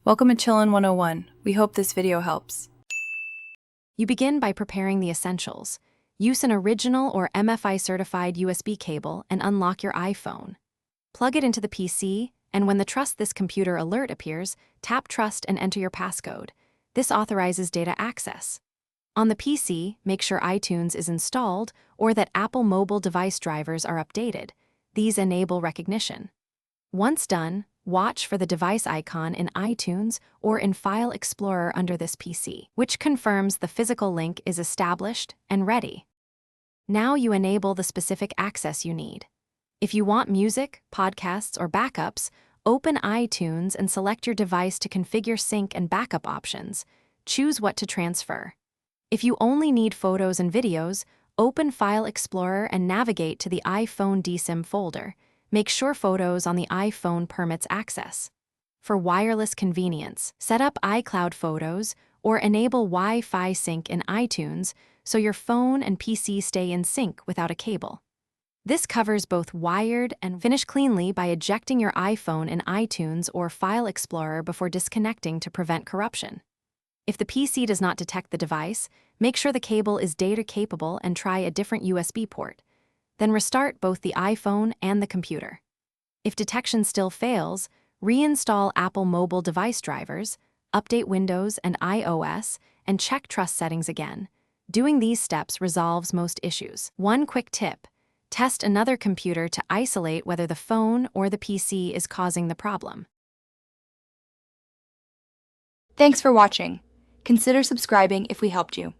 Welcome to Chillin' 101. We hope this video helps. You begin by preparing the essentials. Use an original or MFI-certified USB cable and unlock your iPhone. Plug it into the PC, and when the Trust This Computer alert appears, tap Trust and enter your passcode. This authorizes data access. On the PC, make sure iTunes is installed or that Apple mobile device drivers are updated. These enable recognition. Once done, watch for the device icon in iTunes or in File Explorer under this PC, which confirms the physical link is established and ready. Now you enable the specific access you need. If you want music, podcasts, or backups, open iTunes and select your device to configure sync and backup options. Choose what to transfer. If you only need photos and videos, open File Explorer and navigate to the iPhone DSIM folder. Make sure photos on the iPhone permits access. For wireless convenience, set up iCloud Photos or enable Wi-Fi sync in iTunes so your phone and PC stay in sync without a cable. This covers both wired and finish cleanly by ejecting your iPhone in iTunes or File Explorer before disconnecting to prevent corruption. If the PC does not detect the device, make sure the cable is data capable and try a different USB port. Then restart both the iPhone and the computer. If detection still fails, reinstall Apple mobile device drivers, update Windows and iOS, and check Trust settings again. Doing these steps resolves most issues. One quick tip: test another computer to isolate whether the phone or the PC is causing the problem. Thanks for watching. Consider subscribing if we helped you.